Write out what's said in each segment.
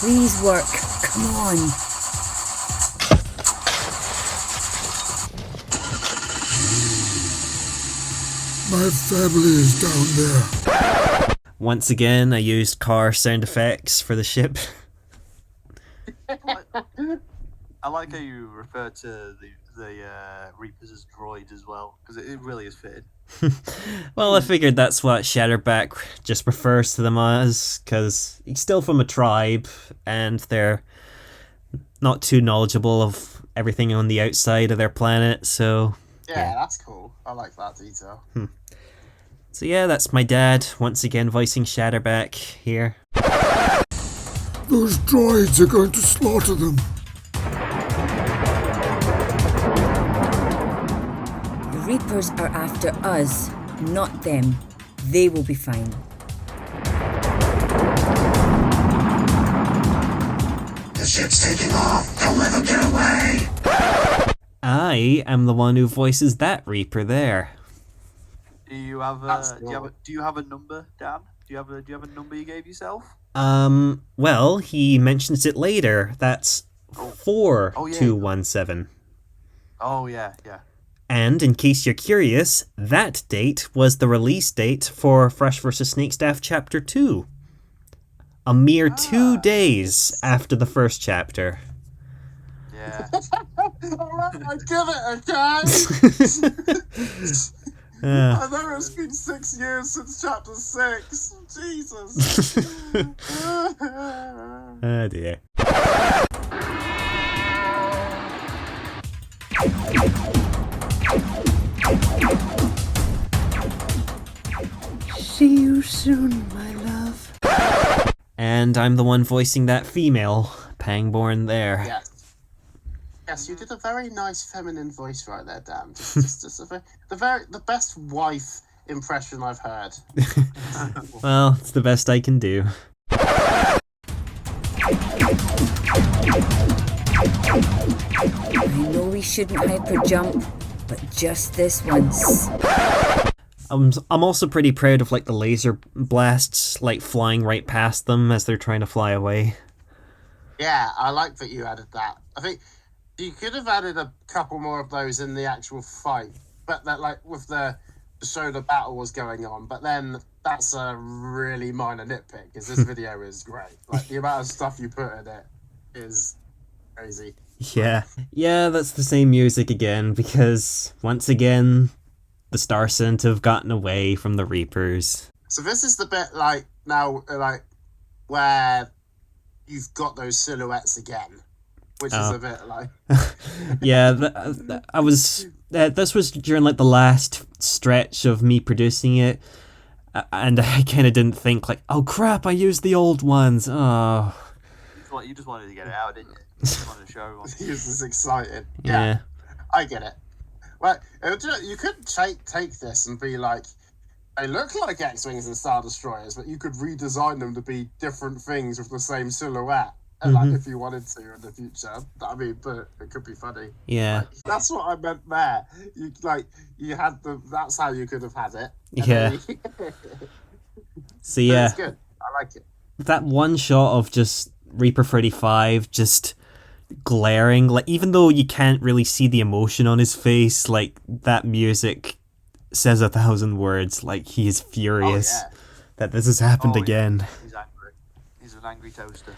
Please work. Come on. My family is down there. Once again, I used car sound effects for the ship. I like how you refer to the Reapers as droids as well, because it really is fitted. Well, I figured that's what Shatterback just refers to them as, because he's still from a tribe, and they're not too knowledgeable of everything on the outside of their planet, so... Yeah, that's cool. I like that detail. So yeah, that's my dad, once again voicing Shatterback here. Those droids are going to slaughter them. The Reapers are after us, not them. They will be fine. The ship's taking off. Don't let them get away. I am the one who voices that Reaper there. Do you have a do you have a number, Dan? Do you have a number you gave yourself? Well, he mentions it later. That's 4217. Oh yeah. And in case you're curious, that date was the release date for FvS Chapter 2. A mere 2 days after the first chapter. Yeah. Alright, I give it a chance. I know it's been 6 years since chapter 6. Jesus. Oh dear. See you soon, my love. And I'm the one voicing that female Pangborn there. Yes, you did a very nice feminine voice right there, Dan. Just the best wife impression I've heard. Well, it's the best I can do. I know we shouldn't hyper jump, but just this once. I'm also pretty proud of like the laser blasts like flying right past them as they're trying to fly away. Yeah, I like that you added that. I think you could have added a couple more of those in the actual fight, but that like with the show the battle was going on. But then that's a really minor nitpick because this video is great. Like the amount of stuff you put in it is crazy. Yeah, that's the same music again because once again the Star Scent have gotten away from the Reapers. So this is the bit like now like where you've got those silhouettes again. Which is a bit like... Yeah, this was during like the last stretch of me producing it, and I kind of didn't think like, oh crap, I used the old ones. Oh. You just wanted to get it out, didn't you? You just wanted to show everyone. He was just excited. Yeah. I get it. Well, you could take this and be like, they look like X-Wings and Star Destroyers, but you could redesign them to be different things with the same silhouette. Like if you wanted to in the future, I mean, but it could be funny. Yeah, like, that's what I meant there. You had that's how you could have had it. Yeah. So yeah, it's good. I like it. That one shot of just Reaper 35 just glaring, like even though you can't really see the emotion on his face, like that music says 1,000 words. Like he is furious that this has happened again. He's angry. He's an angry toaster.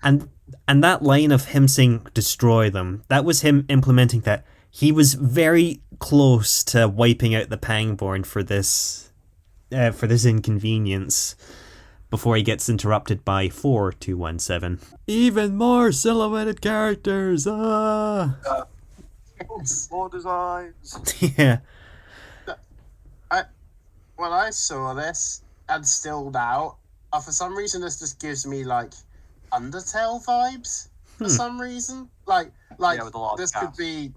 and that line of him saying destroy them, that was him implementing that. He was very close to wiping out the Pangborn for this inconvenience before he gets interrupted by 4217. Even more silhouetted characters. More designs. Yeah. When I saw this and still now, for some reason, this just gives me like Undertale vibes. For some reason, like this could be,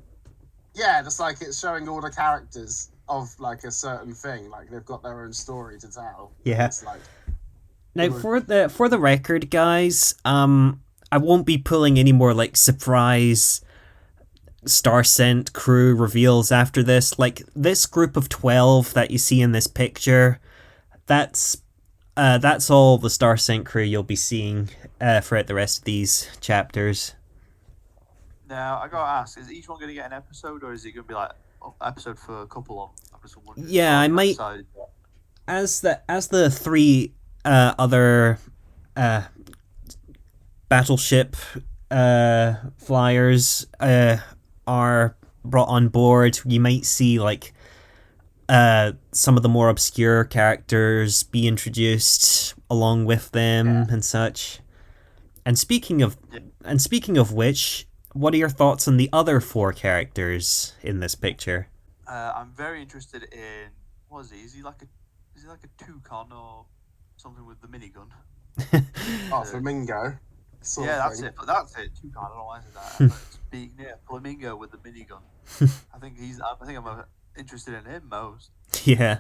just like it's showing all the characters of like a certain thing. Like they've got their own story to tell. Yeah. It's like, now for the record, guys, I won't be pulling any more like surprise Star Scent crew reveals after this. Like this group of 12 that you see in this picture, that's that's all the Star Scent crew you'll be seeing throughout the rest of these chapters. Now, I gotta ask, is each one going to get an episode, or is it going to be like an episode for a couple of episodes? Yeah, I might... As the three other battleship flyers are brought on board, you might see like some of the more obscure characters be introduced along with them and such. And speaking of which, what are your thoughts on the other 4 characters in this picture? I'm very interested in, what is he? Is he like a toucan or something with the minigun? Flamingo. That's it. That's it. Toucan. I don't know why I said that. Flamingo with the minigun. I think I'm interested in him most. Yeah.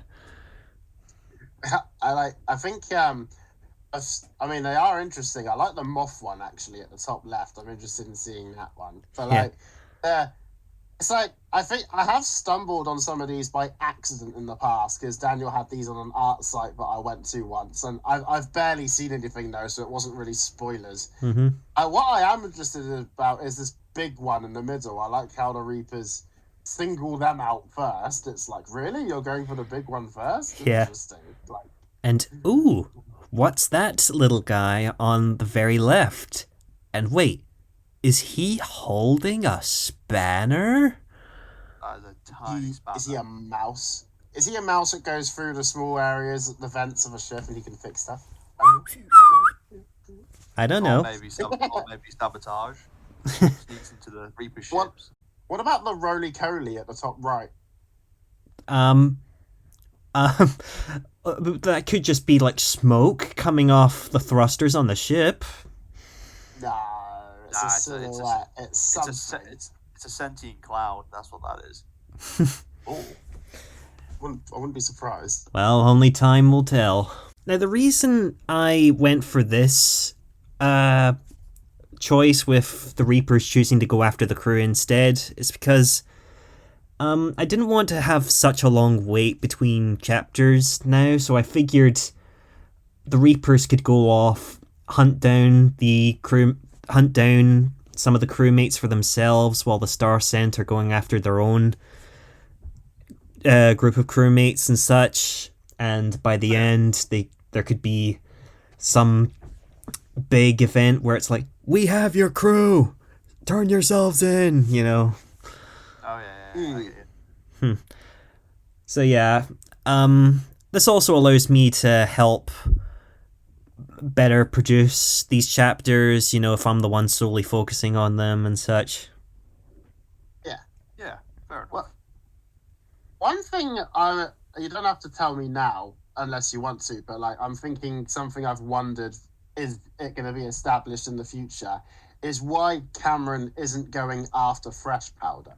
I mean, they are interesting. I like the moth one actually at the top left. I'm interested in seeing that one. But it's like I think I have stumbled on some of these by accident in the past because Daniel had these on an art site that I went to once, and I've barely seen anything though, so it wasn't really spoilers. Mm-hmm. What I am interested about is this big one in the middle. I like how the Reapers single them out first. It's like, really, you're going for the big one first? Yeah. Interesting. Like, and ooh. What's that little guy on the very left? And wait, is he holding a spanner? That is a tiny spanner. Is he a mouse? Is he a mouse that goes through the small areas, the vents of a ship, and he can fix stuff? I don't know. Or maybe sabotage. Sneaks into the Reaper ships. What about the roly-poly at the top right? That could just be like smoke coming off the thrusters on the ship. No, it's a silhouette. It's something. It's a sentient cloud. That's what that is. Oh, I wouldn't be surprised. Well, only time will tell. Now, the reason I went for this choice with the Reapers choosing to go after the crew instead is because I didn't want to have such a long wait between chapters now, so I figured the Reapers could go off, hunt down some of the crewmates for themselves, while the Star Scent are going after their own group of crewmates and such. And by the end, there could be some big event where it's like, "We have your crew, turn yourselves in," you know. Oh yeah. So yeah, this also allows me to help better produce these chapters, you know, if I'm the one solely focusing on them and such. Yeah, fair enough. Well, one thing you don't have to tell me now unless you want to, but like I'm thinking something I've wondered, is it going to be established in the future, is why Cameron isn't going after Fresh Powder.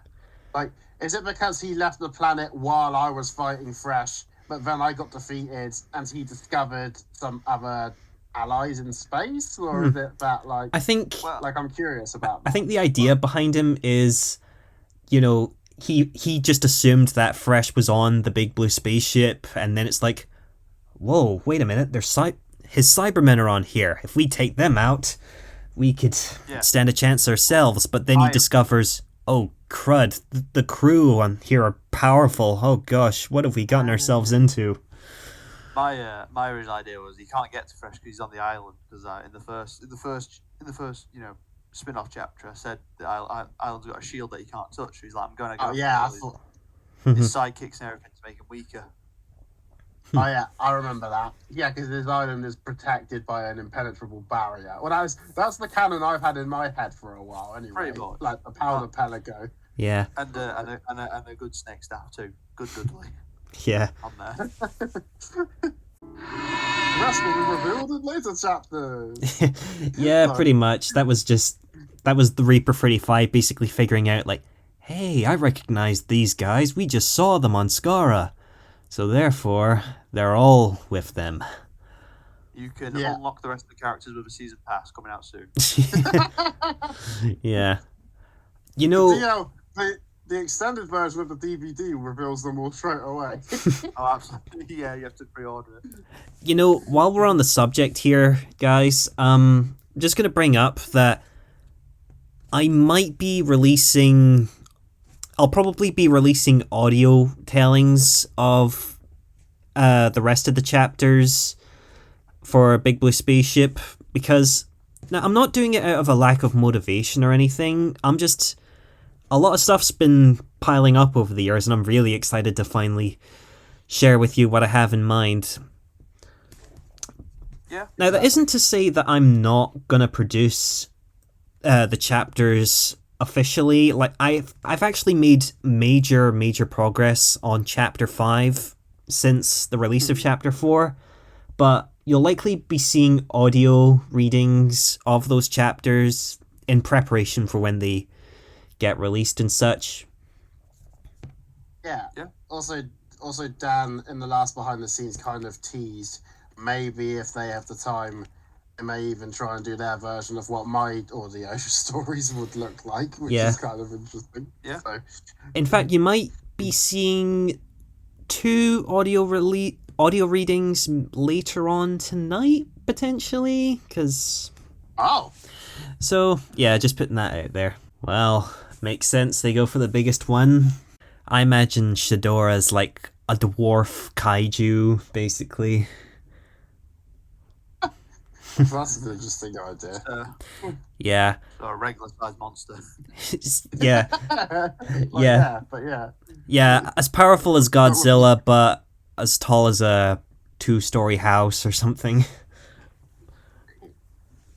Like, is it because he left the planet while I was fighting Fresh, but then I got defeated and he discovered some other allies in space? Or is it that, like... I think... Like, I'm curious about that. I think the idea behind him is, you know, he just assumed that Fresh was on the big blue spaceship, and then it's like, whoa, wait a minute, his Cybermen are on here. If we take them out, we could stand a chance ourselves. But then he discovers... Oh, crud, the crew on here are powerful. Oh gosh, what have we gotten ourselves into? My original idea was he can't get to Fresh because he's on the island. Because in the first spin-off chapter, I said the island's got a shield that he can't touch. So he's like, I'm going to go. Oh yeah, I thought his sidekicks and everything to make him weaker. Oh yeah, I remember that. Yeah, because his island is protected by an impenetrable barrier. Well, that's the canon I've had in my head for a while. Anyway, pretty much. Like the powder pelago. Yeah. And a good snake staff too. Good Dudley. Yeah. On there. The rest will be revealed in later chapters. Yeah, pretty much. That was the Reaper 35 basically figuring out like, hey, I recognize these guys. We just saw them on Skara. So therefore, they're all with them. You can unlock the rest of the characters with a season pass coming out soon. Yeah. You know... the extended version of the DVD reveals them all straight away. Oh, absolutely. Yeah, you have to pre-order it. You know, while we're on the subject here, guys, I'm just gonna bring up that I might be releasing. I'll probably be releasing audio tellings of the rest of the chapters for Big Blue Spaceship, because now I'm not doing it out of a lack of motivation or anything. I'm just, a lot of stuff's been piling up over the years, and I'm really excited to finally share with you what I have in mind. Yeah. Now, that isn't to say that I'm not gonna produce the chapters officially. Like, I've actually made major progress on Chapter 5 since the release of Chapter 4, but you'll likely be seeing audio readings of those chapters in preparation for when they get released and such. Yeah. Yeah. Also, Dan in the last behind the scenes kind of teased maybe if they have the time, they may even try and do their version of what my audio stories would look like, which is kind of interesting. Yeah. So, In fact, you might be seeing 2 audio readings later on tonight, potentially, because... oh, So, yeah, just putting that out there. Well, makes sense, they go for the biggest one. I imagine Shadora's like a dwarf kaiju, basically. that's an interesting idea. Yeah. So a regular sized monster. Yeah. Yeah, but yeah. Yeah, as powerful as Godzilla, but as tall as a 2-story house or something.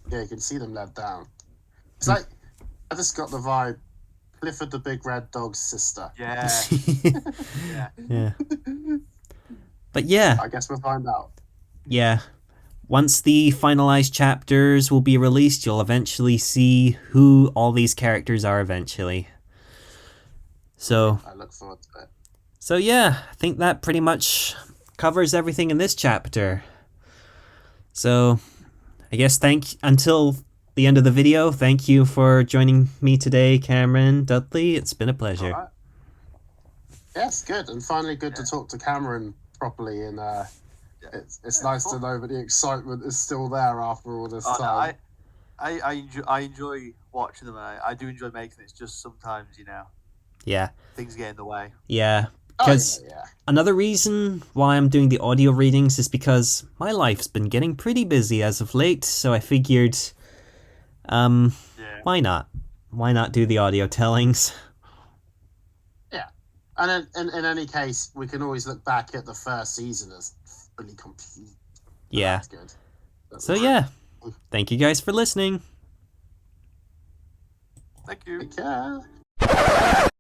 Yeah, you can see them let down. It's like, I just got the vibe, Clifford the Big Red Dog's sister. Yeah. Yeah. Yeah. But yeah, I guess we'll find out. yeah. Once the finalized chapters will be released, you'll eventually see who all these characters are eventually. So, I look forward to it. so yeah, I think that pretty much covers everything in this chapter. So, I guess until the end of the video, thank you for joining me today, Cameron, Dudley. It's been a pleasure. All right. Yes, good. And finally good to talk to Cameron properly. And it's nice to know that the excitement is still there after all this time. No, I enjoy watching them. And I do enjoy making it. It's just sometimes, Yeah, things get in the way. yeah. Because another reason why I'm doing the audio readings is because my life's been getting pretty busy as of late, so I figured, why not? Why not do the audio tellings? Yeah. And in any case, we can always look back at the first season as fully complete. Yeah. That's good. So yeah, thank you guys for listening. Thank you. Take care.